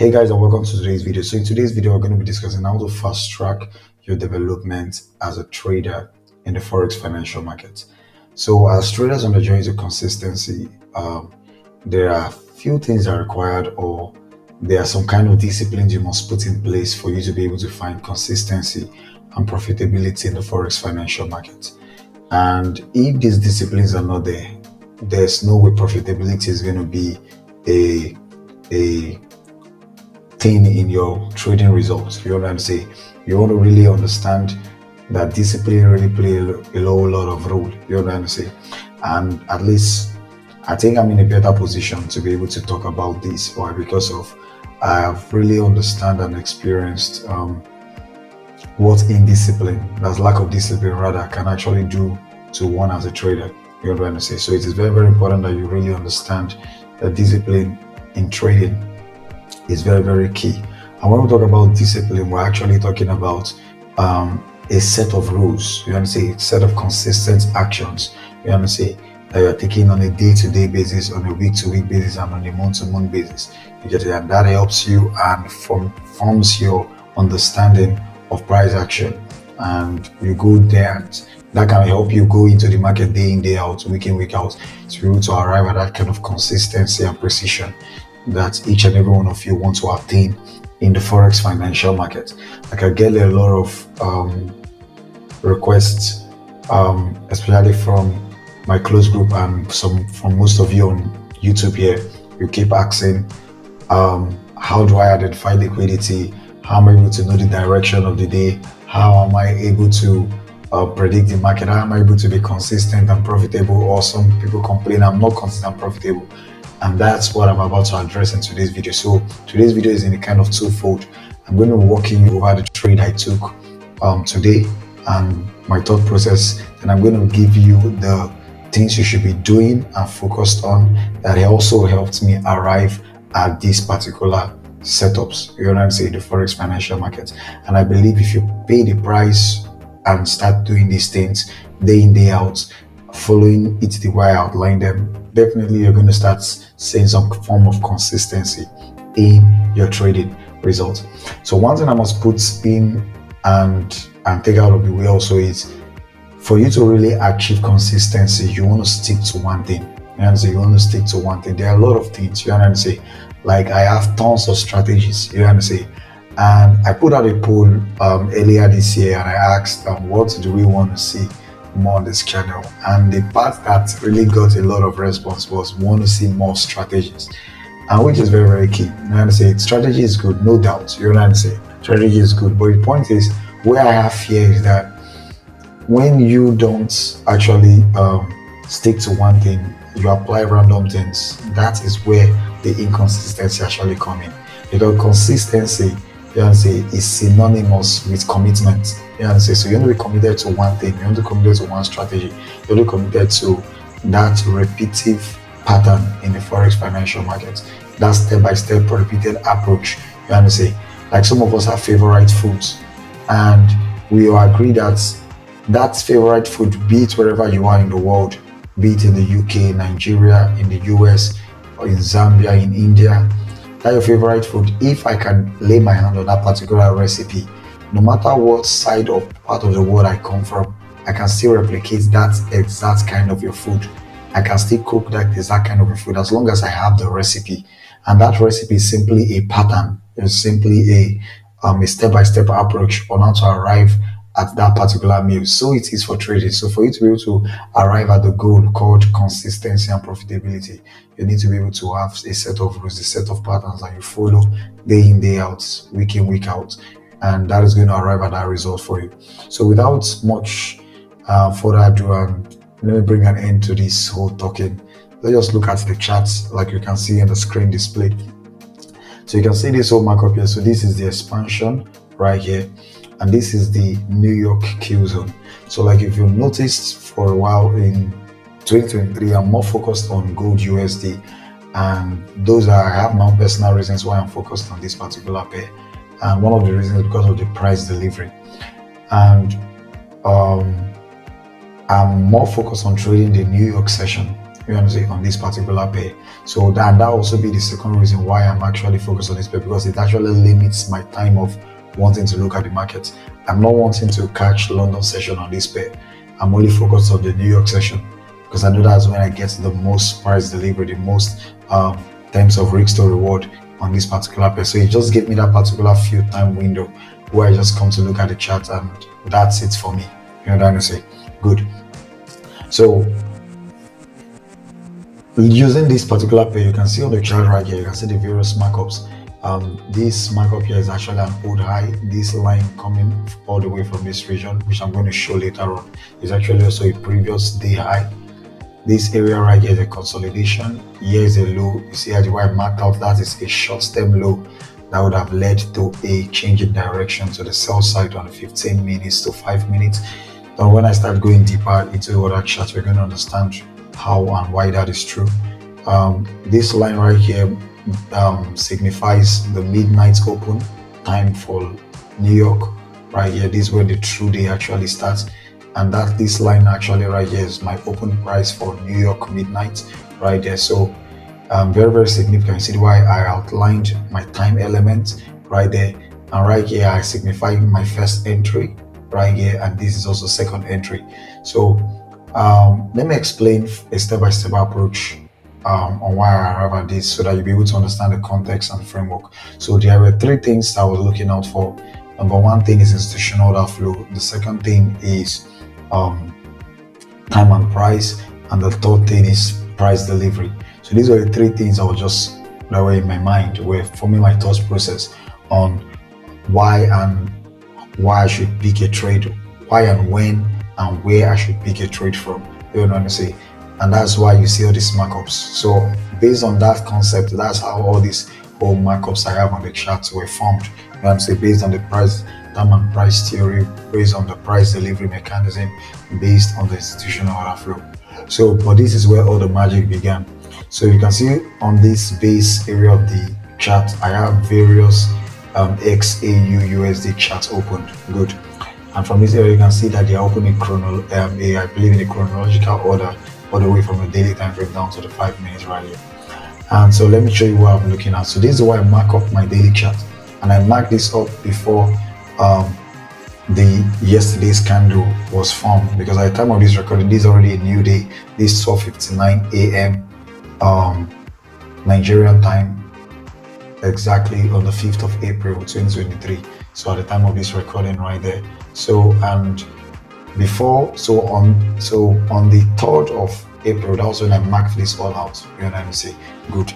Hey guys, and welcome to today's video. So in today's video, we're going to be discussing how to fast track your development as a trader in the Forex financial market. So as traders on the journey to consistency, there are few things that are required, or there are some kind of disciplines you must put in place for you to be able to find consistency and profitability in the Forex financial market. And if these disciplines are not there, there's no way profitability is going to be a thing in your trading results. You know what I'm saying? You want to really understand that discipline really play a whole lot of role. You know what I'm saying? And at least I think I'm in a better position to be able to talk about this. Why? Because of I have really understand and experienced what indiscipline, that's lack of discipline rather, can actually do to one as a trader. You know what I'm saying? So it is very, very important that you really understand that discipline in trading is very, very key. And when we talk about discipline, we're actually talking about a set of rules. You understand? A set of consistent actions. You understand? That you're taking on a day-to-day basis, on a week-to-week basis, and on a month-to-month basis. You get it, and that helps you and forms your understanding of price action. And you go there, and that can help you go into the market day in, day out, week in, week out, to be able to arrive at that kind of consistency and precision that each and every one of you want to attain in the Forex financial market. Like, I get a lot of requests, especially from my close group and from most of you on YouTube here. You keep asking, how do I identify liquidity? How am I able to know the direction of the day? How am I able to predict the market? How am I able to be consistent and profitable? Or some people complain I'm not consistent and profitable. And that's what I'm about to address in today's video. So today's video is in a kind of twofold. I'm going to be walking you over the trade I took today and my thought process. And I'm going to give you the things you should be doing and focused on that also helped me arrive at these particular setups. You know what I'm saying? The Forex financial market. And I believe if you pay the price and start doing these things day in, day out, following it the way I outlined them, definitely you're going to start seeing some form of consistency in your trading results. So one thing I must put in and take out of the way also is, for you to really achieve consistency, you want to stick to one thing. You understand? You want to stick to one thing. There are a lot of things. You understand? Like, I have tons of strategies. You understand? And I put out a poll earlier this year, and I asked, what do we want to see more on this channel? And the part that really got a lot of response was, we want to see more strategies, and which is very, very key. You understand? Strategy is good, no doubt. You understand? Strategy is good, but the point is, where I have here is that when you don't actually stick to one thing, you apply random things. That is where the inconsistency actually come in, because consistency, you understand, is synonymous with commitment. You understand? So you want to be committed to one thing, you want to be committed to one strategy, you want to be committed to that repetitive pattern in the Forex financial market, that step-by-step repeated approach. You understand? Like, some of us have favorite foods, and we all agree that that favorite food, be it wherever you are in the world, be it in the UK, Nigeria, in the US, or in Zambia, in India, that your favorite food, if I can lay my hand on that particular recipe, no matter what side or part of the world I come from, I can still replicate that exact kind of your food. I can still cook that exact kind of your food as long as I have the recipe. And that recipe is simply a pattern. It's simply a step-by-step approach on how to arrive at that particular meal. So it is for trading. So for you to be able to arrive at the goal called consistency and profitability, you need to be able to have a set of rules, a set of patterns that you follow day in, day out, week in, week out, and that is going to arrive at that result for you. So without much further ado, and let me bring an end to this whole talking. Let's just look at the charts, like you can see on the screen display. So you can see this whole markup here. So this is the expansion right here, and this is the New York Killzone. So like, if you've noticed for a while in 2023, I'm more focused on gold USD, and those are, I have my own personal reasons why I'm focused on this particular pair, and one of the reasons is because of the price delivery. And I'm more focused on trading the New York session. You you want to say, on this particular pair. So that also be the second reason why I'm actually focused on this pair, because it actually limits my time of wanting to look at the market. I'm not wanting to catch London session on this pair. I'm only focused on the New York session, because I know that's when I get the most price delivery, the most terms of risk to reward on this particular pair. So it just gave me that particular few time window where I just come to look at the chart, and that's it for me. You know what I'm saying? Good. So using this particular pair, you can see on the chart right here, you can see the various markups. This markup here is actually an old high. This line coming all the way from this region, which I'm going to show later on, is actually also a previous day high. This area right here is a consolidation. Here is a low. You see how the way I marked out, that is a short-term low that would have led to a change in direction to the sell side on 15 minutes to 5 minutes. Then when I start going deeper into other charts, we're going to understand how and why that is true. This line right here signifies the midnight open time for New York. Right here, this is where the true day actually starts. And that this line actually right here is my open price for New York midnight right there. So very, very significant. You see why I outlined my time element right there, and right here I signify my first entry right here, and this is also second entry. So let me explain a step-by-step approach on why I arrive at this, so that you'll be able to understand the context and framework. So there were three things I was looking out for. Number one thing is institutional order flow. The second thing is time and price, and the third thing is price delivery. So these are the three things I was just that were in my mind, were forming my thought process on why I should pick a trade, why and when and where I should pick a trade from. You know what I'm saying? And that's why you see all these markups. So based on that concept, that's how all these whole markups I have on the charts were formed. You know what I'm saying? Based on the price, time and price theory, based on the price delivery mechanism, based on the institutional order flow. So, but this is where all the magic began. So you can see on this base area of the chart, I have various XAU USD charts opened. Good. And from this area, you can see that they are open in I believe in a chronological order, all the way from the daily time frame down to the 5 minutes right here. And so let me show you what I'm looking at. So this is why I mark up my daily chart, and I marked this up before the yesterday's candle was formed, because at the time of this recording, this is already a new day. This is 12:59 a.m. Nigerian time, exactly on the 5th of April 2023. So at the time of this recording right there. So and before, so on the 3rd of April, that was when I marked this all out. You know what I'm saying? Good.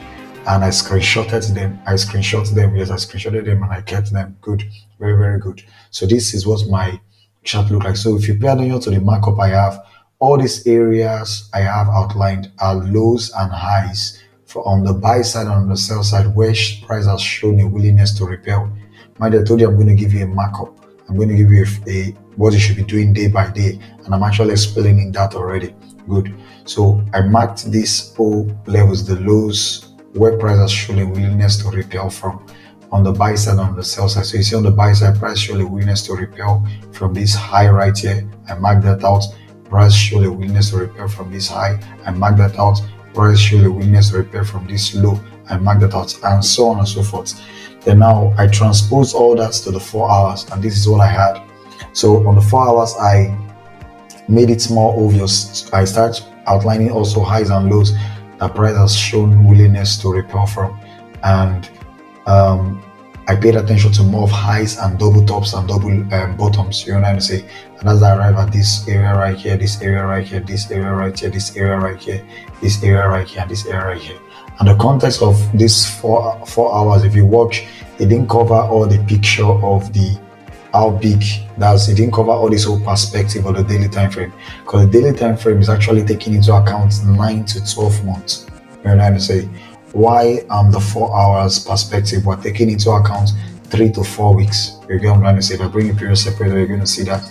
And I screenshotted them. Yes, I screenshotted them and I kept them. Good. Very, very good. So this is what my chart look like. So if you pay attention to the markup I have, all these areas I have outlined are lows and highs for on the buy side and on the sell side, where price has shown a willingness to repel. Mind, I told you I'm going to give you a markup. I'm going to give you a what you should be doing day by day, and I'm actually explaining that already. Good. So I marked these all levels, the lows, where price has shown a willingness to repel from on the buy side and on the sell side. So you see on the buy side, price showed a willingness to repel from this high right here. I marked that out. Price showed a willingness to repel from this high. I marked that out. Price showed a willingness to repel from this low. I marked that out, and so on and so forth. Then now I transpose all that to the 4 hours, and this is what I had. So on the 4 hours, I made it more obvious. I start outlining also highs and lows that price has shown willingness to repel from, and I paid attention to more of highs and double tops and double bottoms. You know what I'm saying? And as I arrive at this area right here, this area right here, this area right here, this area right here, this area right here, and this area right here. And the context of this four hours, if you watch, it didn't cover all the picture of the how big that's. It didn't cover all this whole perspective of the daily time frame, because the daily time frame is actually taking into account 9 to 12 months. You know what I'm saying? Why the 4 hours perspective, we're taking into account 3 to 4 weeks. You get what I'm trying to say? If I bring a period separator, you're going to see that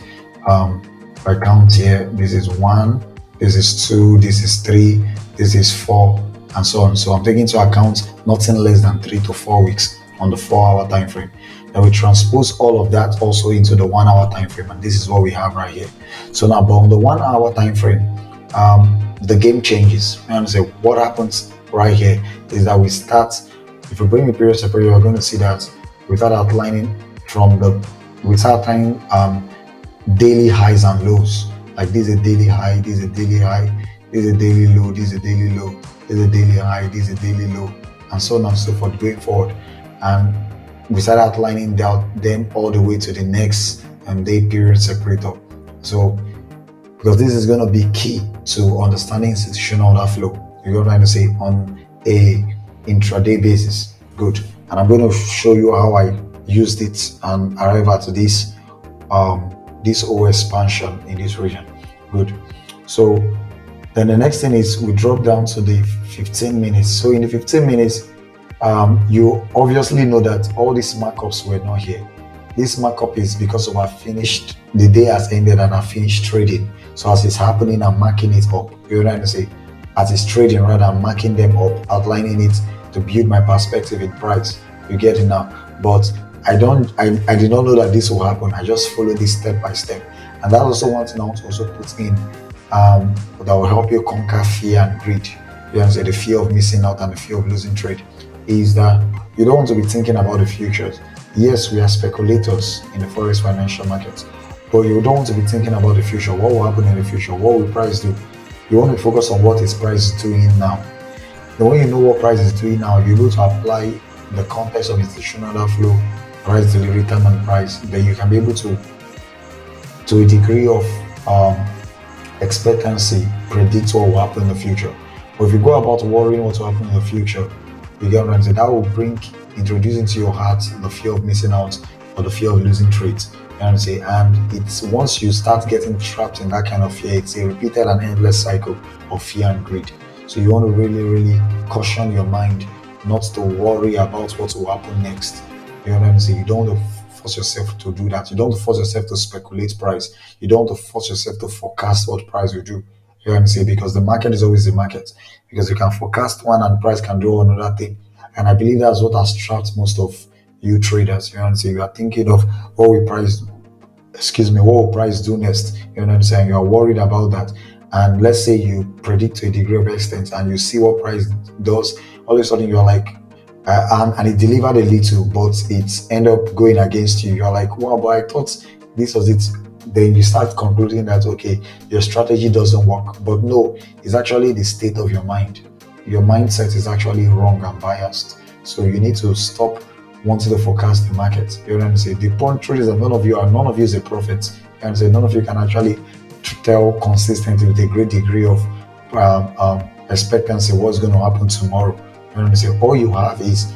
if I count here, this is 1, this is 2, this is 3, this is 4, and so on. So I'm taking into account nothing less than 3 to 4 weeks on the 4 hour time frame. Then we transpose all of that also into the 1 hour time frame, and this is what we have right here. So now, but on the 1 hour time frame, the game changes. You understand? What happens right here is that we start, if we bring the period separator, you're going to see that we start outlining from the, we start outlining daily highs and lows. Like this is a daily high, this is a daily high, this is a daily low, this is a daily low, this is a daily high, this is a daily low, and so on and so forth going forward. And we start outlining them all the way to the next day period separator. So because this is going to be key to understanding institutional order flow, you're going to say on a intraday basis. Good. And I'm going to show you how I used it and arrive at this O expansion in this region. Good. So then the next thing is we drop down to the 15 minutes. So in the 15 minutes, you obviously know that all these markups were not here. This markup is because of our finished, the day has ended and I finished trading. So as it's happening, I'm marking it up. You know what I'm saying? As it's trading, rather, I'm marking them up, outlining it to build my perspective in price. You get it now? But I did not know that this will happen. I just follow this step by step. And that's also one thing I want to also put in that will help you conquer fear and greed. You understand? The fear of missing out and the fear of losing trade is that you don't want to be thinking about the futures. Yes, we are speculators in the forex financial markets, but you don't want to be thinking about the future. What will happen in the future? What will price do? You want to focus on what is price doing now. Then when you know what price is doing now, you're able to apply the context of institutional order flow, price delivery time and price. Then you can be able to a degree of expectancy, predict what will happen in the future. But if you go about worrying what will happen in the future, you get what I'm saying, that will introduce into your heart the fear of missing out or the fear of losing trades. You know what I'm saying? And it's once you start getting trapped in that kind of fear, it's a repeated and endless cycle of fear and greed. So you want to really, really caution your mind not to worry about what will happen next. You know what I'm saying? You don't want to force yourself to do that. You don't want to force yourself to speculate price. You don't want to force yourself to forecast what price will do. You know what I'm saying? Because the market is always the market. Because you can forecast one and price can do another thing. And I believe that's what has trapped most of you traders. You know what I'm saying? You are thinking of what will price do next. You know what I'm saying? You are worried about that. And let's say you predict to a degree of extent and you see what price does, all of a sudden you're like, and it delivered a little, but it ended up going against you. You're like, wow, but I thought this was it. Then you start concluding that, okay, your strategy doesn't work. But no, it's actually the state of your mind. Your mindset is actually wrong and biased. So you need to stop wanting to forecast the market. You know what I'm saying? The point truth is that none of you is a prophet. You know what I'm saying? None of you can actually tell consistently with a great degree of expectancy what's going to happen tomorrow. You know what I'm saying? All you have is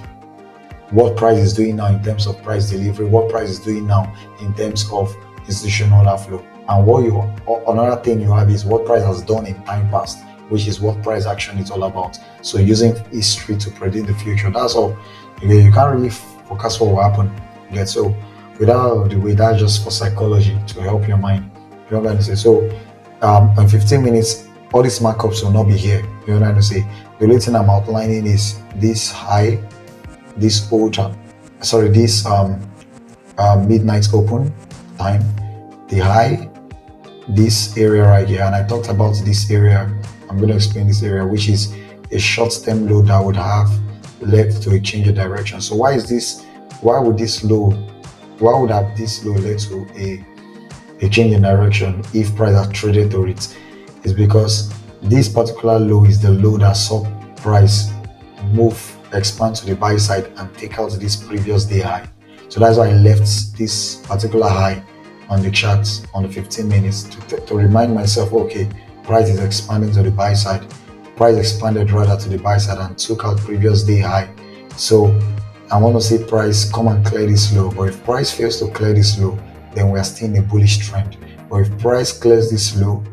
what price is doing now in terms of price delivery, what price is doing now in terms of institutional order flow. And another thing you have is what price has done in time past, which is what price action is all about. So using history to predict the future, that's all. You can't really forecast what will happen. Yeah, so without the way, that's just for psychology to help your mind. You know what I'm saying? So in 15 minutes, all these markups will not be here. You know what I'm saying? The only thing I'm outlining is this high, this midnight open time, the high, this area right here. And I talked about this area. I'm going to explain this area, which is a short-term low that would have led to a change of direction. So why would this low led to a change in direction if price has traded to it? Is because this particular low is the low that saw price expand to the buy side and take out this previous day high. So that's why I left this particular high on the chart on the 15 minutes to remind myself, okay, price is expanding to the buy side. Price expanded rather to the buy side and took out previous day high. So I want to see price come and clear this low. But if price fails to clear this low, then we are still in a bullish trend. But if price clears this low,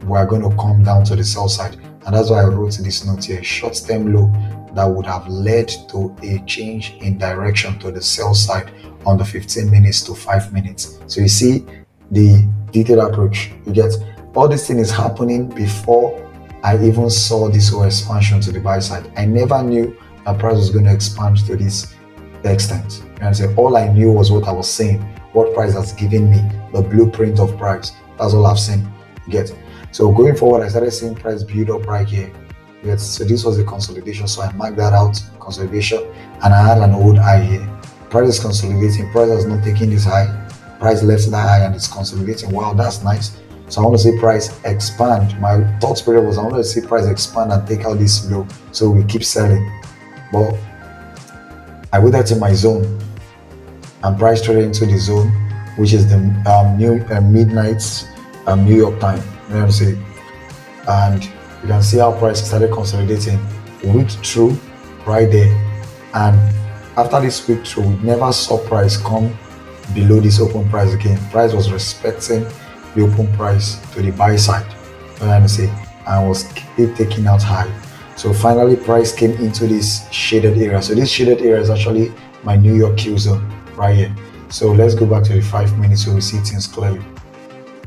we are going to come down to the sell side. And that's why I wrote this note here, short-term low that would have led to a change in direction to the sell side on the 15 minutes to 5 minutes. So you see the detailed approach. You get all this thing is happening before I even saw this whole expansion to the buy side. I never knew that price was going to expand to this extent. And so all I knew was what I was saying, what price has given me, the blueprint of price. That's all I've seen. You get. So going forward, I started seeing price build up right here. Yes, so this was the consolidation. So I marked that out, consolidation, and I had an old high here. Price is consolidating. Price has not taken this high. Price left that high and it's consolidating. Wow, that's nice. So I want to see price expand. My thought period was I want to see price expand and take out this low. So we keep selling. But I waited in my zone and price traded into the zone, which is the new midnight New York time. You know what I'm saying? And you can see how price started consolidating, week through right there. And after this week through, we never saw price come below this open price again. Price was respecting the open price to the buy side. You know what I'm saying? And was keep taking out high. So finally, price came into this shaded area. So this shaded area is actually my New York Killzone right here. So let's go back to the 5 minutes so we see things clearly.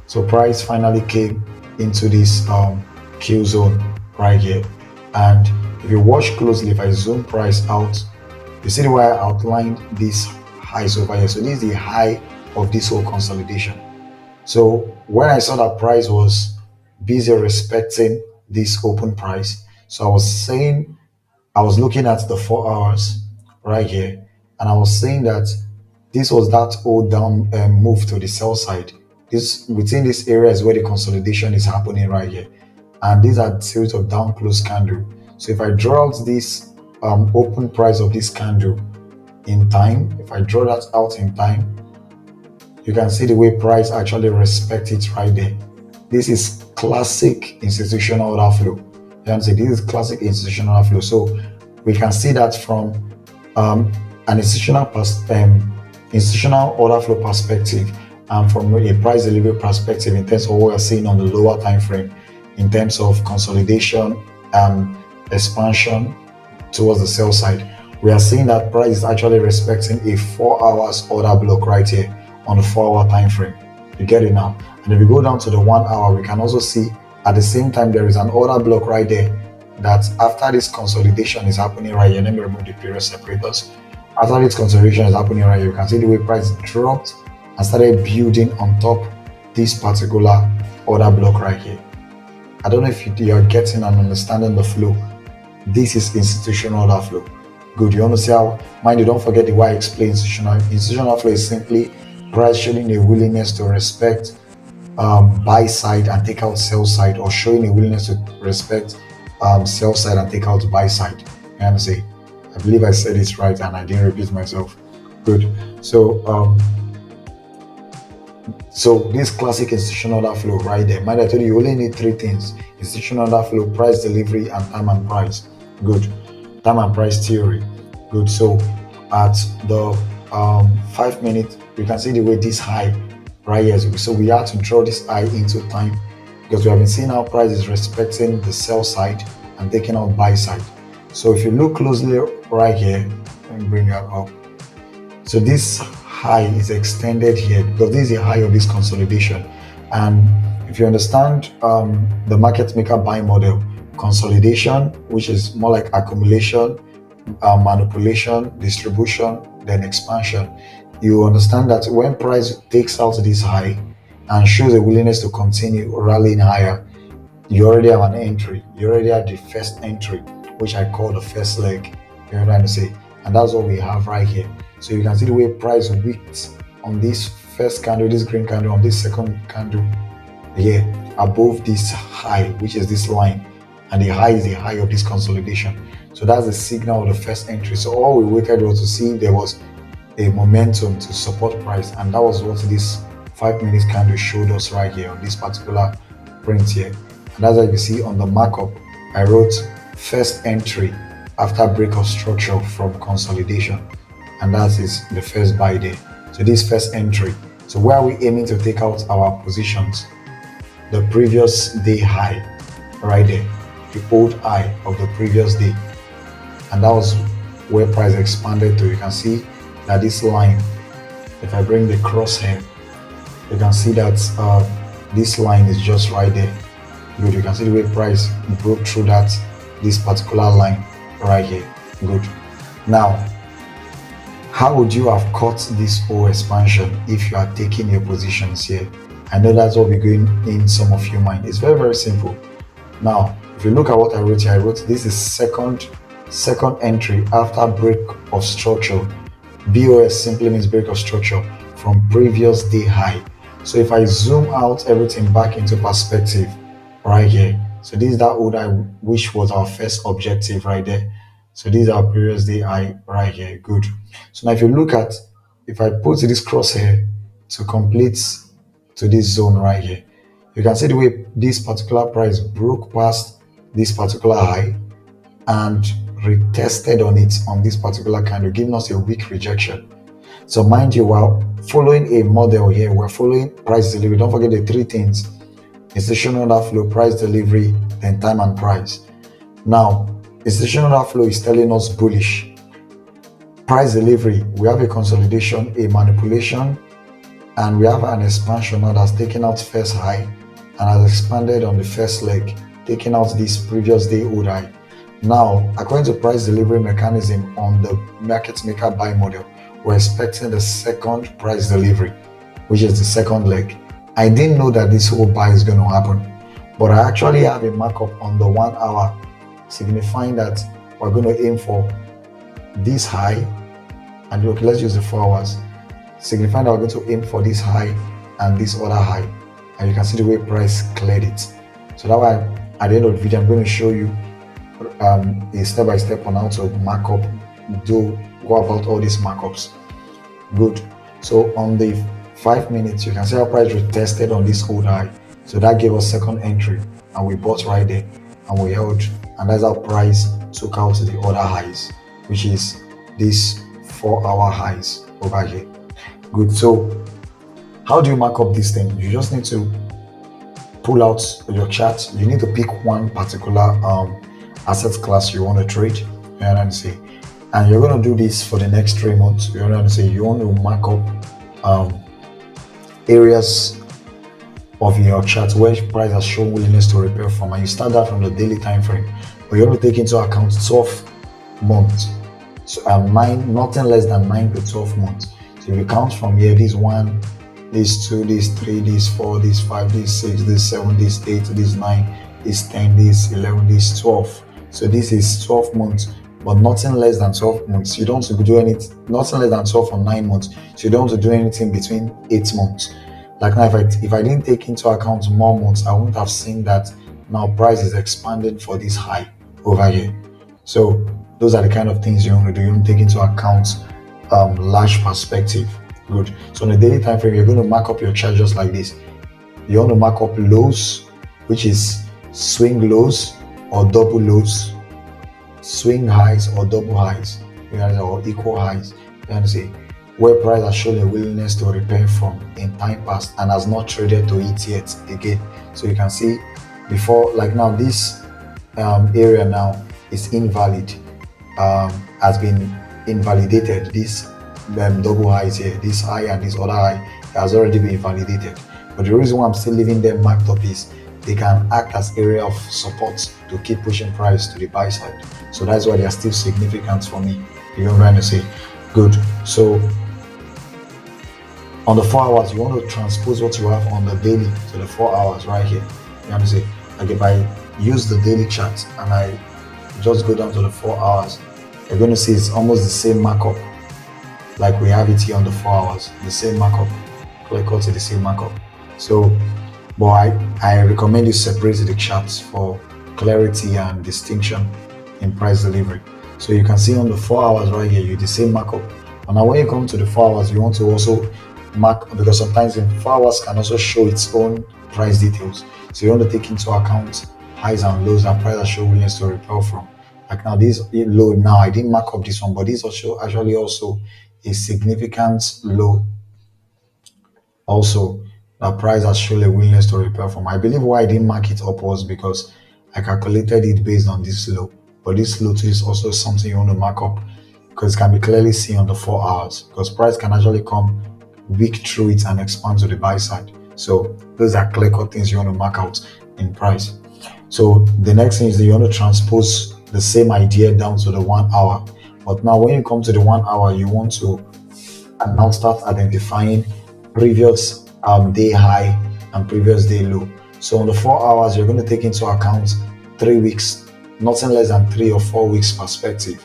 So price finally came into this kill zone right here, and if you watch closely, if I zoom price out, you see the way I outlined these highs over here. So this is the high of this whole consolidation. So when I saw that price was busy respecting this open price, so I was saying, I was looking at the 4 hours right here, and I was saying that this was that old down move to the sell side. This within this area is where the consolidation is happening right here, and these are series of down close candle. So if I draw out this open price of this candle in time, if I draw that out in time, you can see the way price actually respect it right there. This is classic institutional order flow. You can see this is classic institutional order flow. So we can see that from an institutional order flow perspective, and from a price delivery perspective in terms of what we're seeing on the lower time frame, in terms of consolidation, expansion towards the sell side, we are seeing that price is actually respecting a 4 hours order block right here on the 4 hour time frame. You get it now? And if we go down to the 1 hour, we can also see at the same time there is an order block right there that after this consolidation is happening right here. Let me remove the period separators. After this consolidation is happening right here, you can see the way price dropped and started building on top this particular order block right here. I don't know if you are getting and understanding the flow. This is institutional order flow. Good. You want to see how? Mind you, don't forget the way I explain institutional. Institutional flow is simply price showing a willingness to respect buy side and take out sell side, or showing a willingness to respect sell side and take out buy side. You understand? I believe I said it right and I didn't repeat myself. Good. So this classic institutional order flow right there. Mind I told you only need 3 things: institutional order flow, price delivery, and time and price. Good. Time and price theory. Good. So at the 5 minutes, we can see the way this high right here. So we have to draw this high into time, because we have been seeing how price is respecting the sell side and taking out buy side. So if you look closely right here, let me bring that up. So this high is extended here because this is the high of this consolidation. And if you understand the market maker buy model, consolidation, which is more like accumulation, manipulation, distribution, then expansion, you understand that when price takes out this high and shows a willingness to continue rallying higher, you already have an entry. You already have the first entry, which I call the first leg. You know what I'm saying? And that's what we have right here. So you can see the way price wicked on this first candle, this green candle, on this second candle here above this high, which is this line, and the high is the high of this consolidation. So that's the signal of the first entry. So all we waited was to see if there was a momentum to support price, and that was what this 5 minutes candle showed us right here on this particular print here. And as you can see on the markup, I wrote first entry after break of structure from consolidation, and that is the first buy day. So this first entry. So where are we aiming to take out our positions? The previous day high right there, the old high of the previous day, and that was where price expanded to. You can see that this line, if I bring the crosshair, you can see that this line is just right there. Good. You can see the way price broke through this particular line right here. Good. Now, how would you have caught this whole expansion if you are taking your positions here? I know that's what we're going in some of your mind. It's very, very simple. Now, if you look at what I wrote here, I wrote this is second entry after break of structure. BOS simply means break of structure from previous day high. So if I zoom out everything back into perspective right here, so this is that order which was our first objective right there. So this is our previous day high right here. Good. So now if you look at, if I put this crosshair to complete to this zone right here, you can see the way this particular price broke past this particular high and retested on it on this particular candle, giving us a weak rejection. So mind you, we're following a model here. We're following price delivery. Don't forget the three things: institutional order flow, price delivery, then time and price. Now, institutional order flow is telling us bullish. Price delivery, we have a consolidation, a manipulation, and we have an expansion now that's taken out first high and has expanded on the first leg, taking out this previous day old high. Now, according to price delivery mechanism on the market maker buy model, we're expecting the second price delivery, which is the second leg. I didn't know that this whole buy is going to happen, but I actually have a markup on the 1 hour, signifying that we're going to aim for this high, and okay, let's use the 4 hours, signifying that we're going to aim for this high and this other high. And you can see the way price cleared it. So that way, at the end of the video, I'm going to show you a step-by-step on how to mark up, go about all these markups. Good. So on the 5 minutes, you can see how price retested on this old high. So that gave us second entry, and we bought right there, and we held, and that's how price took out the other highs, which is this 4 hour highs over here. Good. So how do you mark up this thing? You just need to pull out your chart. You need to pick one particular asset class you want to trade. You know what I'm saying? And you're going to do this for the next 3 months. You know what I'm saying? You want to mark up areas of your chart where price has shown willingness to repair from, and you start that from the daily time frame. But you want to take into account 12 months. So nothing less than 9 to 12 months. So if you count from here, this 1, this 2, this 3, this 4, this 5, this 6, this 7, this 8, this 9, this 10, this 11, this 12. So this is 12 months, but nothing less than 12 months. You don't want to do anything, nothing less than 12 or 9 months. So you don't want to do anything between 8 months. Like now, if I didn't take into account more months, I wouldn't have seen that now price is expanding for this high over here. So those are the kind of things you want to do. You want to take into account large perspective. Good. So on the daily time frame, you're going to mark up your chart just like this. You want to mark up lows, which is swing lows or double lows, swing highs or double highs, or equal highs. You want to say where price has shown a willingness to repair from in time past and has not traded to it yet again. So you can see before, like now, this area now is invalid, has been invalidated. This double highs here, this high and this other high, has already been invalidated. But the reason why I'm still leaving them marked up is they can act as area of support to keep pushing price to the buy side. So that's why they are still significant for me. You know what I'm trying to say? Good. So on the 4 hours, you want to transpose what you have on the daily to the 4 hours right here. You have to say, like if I use the daily chart and I just go down to the 4 hours, you're going to see it's almost the same markup like we have it here on the 4 hours, the same markup, click to the same markup. So, but I recommend you separate the charts for clarity and distinction in price delivery. So you can see on the 4 hours right here, you the same markup. And now when you come to the 4 hours, you want to also mark, because sometimes in 4 hours can also show its own price details. So you want to take into account highs and lows that price has shown willingness to repel from. Like now this low, now I didn't mark up this one, but this also actually also a significant low also that price has shown a willingness to repair from. I believe why I didn't mark it up was because I calculated it based on this low, but this low too is also something you want to mark up because it can be clearly seen on the 4 hours, because price can actually come weak through it and expand to the buy side. So those are clear-cut things you want to mark out in price. So the next thing is that you want to transpose the same idea down to the 1 hour. But now when you come to the 1 hour, you want to now start identifying previous day high and previous day low. So on the 4 hours, you're going to take into account 3 weeks, nothing less than 3 or 4 weeks perspective.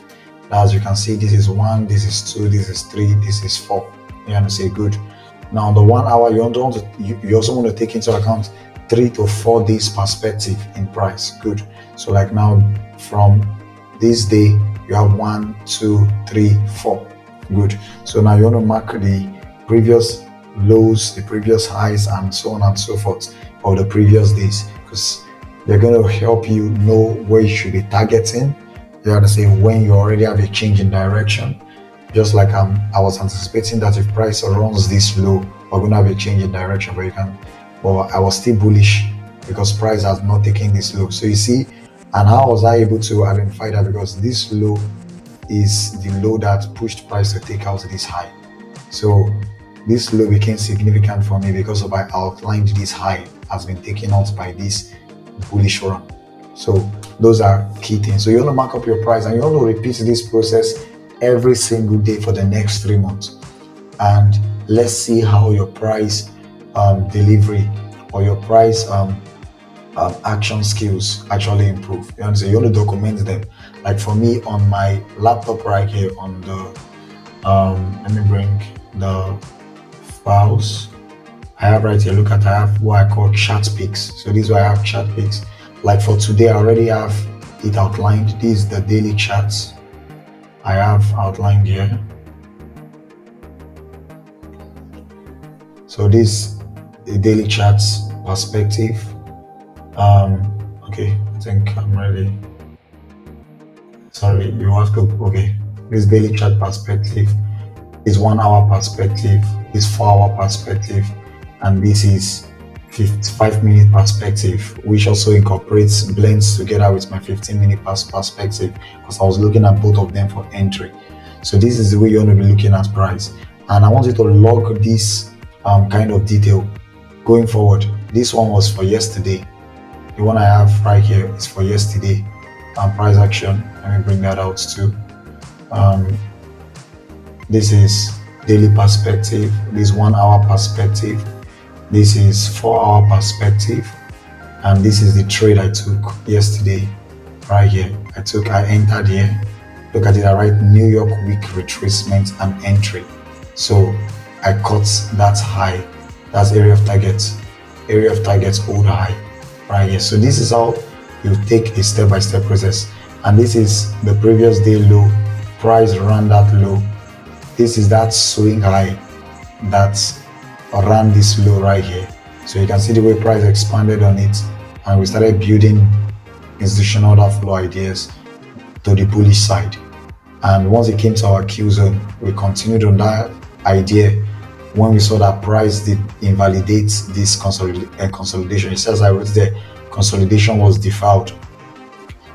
As you can see, this is 1, this is 2, this is 3, this is 4. You want to say good. Now on the 1 hour, you also want to take into account 3 to 4 days perspective in price. Good. So like now from this day, you have 1, 2, 3, 4. Good. So now you want to mark the previous lows, the previous highs, and so on and so forth of the previous days, because they're going to help you know where you should be targeting. You have to say when you already have a change in direction. Just like I was anticipating that if price runs this low, we're going to have a change in direction, but I was still bullish because price has not taken this low. So you see, and how was I able to identify that? Because this low is the low that pushed price to take out this high. So this low became significant for me because of I outlined this high has been taken out by this bullish run. So those are key things. So you want to mark up your price, and you want to repeat this process every single day for the next 3 months. And let's see how your price delivery or your price action skills actually improve. You understand? You want to document them. Like for me on my laptop right here on the let me bring the files I have right here. Look at, I have what I call chart picks. So this is why I have chart picks. Like for today, I already have it outlined. This is the daily charts I have outlined here. So this is daily charts perspective. Okay, I think I'm ready. Sorry, you have to, okay. This daily chart perspective is 1 hour perspective, is 4 hour perspective, and this is 5-minute perspective, which also incorporates blends together with my 15-minute perspective, because I was looking at both of them for entry. So this is the way you want to be looking at price, and I want you to log this kind of detail going forward. This one was for yesterday. The one I have right here is for yesterday. Price action. Let me bring that out too. This is daily perspective. This 1 hour perspective. This is 4 hour perspective, and this is the trade I took yesterday right here. I entered here. Look at it, I write New York week retracement and entry. So I cut that high. That's area of targets old high right here. So this is how you take a step-by-step process, and this is the previous day low. Price ran that low. This is that swing high that ran this low right here. So you can see the way price expanded on it, and we started building institutional order flow ideas to the bullish side. And once it came to our Q zone, we continued on that idea. When we saw that price did invalidate this consolidation, it says I wrote there, consolidation was default.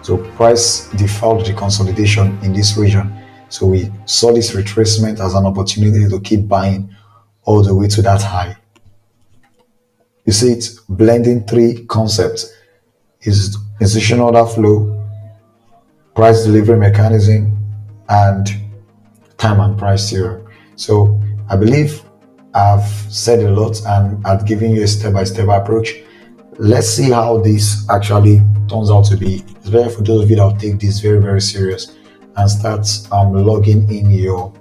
So price default the consolidation in this region. So we saw this retracement as an opportunity to keep buying all the way to that high. You see it blending 3 concepts: is institutional order flow, price delivery mechanism, and time and price theory. So I believe I've said a lot and I've given you a step-by-step approach. Let's see how this actually turns out to be. It's better for those of you that will take this very, very serious and start logging in your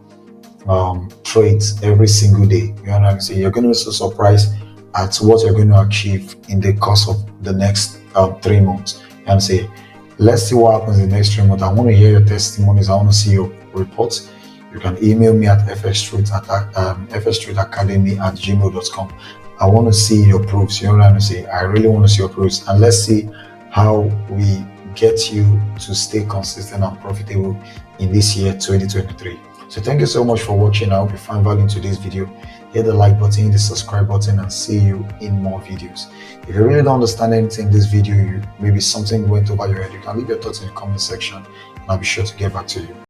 trades every single day. You know what I'm saying? You're going to be so surprised at what you're going to achieve in the course of the next 3 months. And say, let's see what happens in the next 3 months. I want to hear your testimonies. I want to see your reports. You can email me at fsstreetacademy@gmail.com. I want to see your proofs. You know what I'm saying? I really want to see your proofs, and let's see how we get you to stay consistent and profitable in this year 2023. So thank you so much for watching. I hope you find value in today's video. Hit the like button, hit the subscribe button, and see you in more videos. If you really don't understand anything in this video, maybe something went over your head, you can leave your thoughts in the comment section, and I'll be sure to get back to you.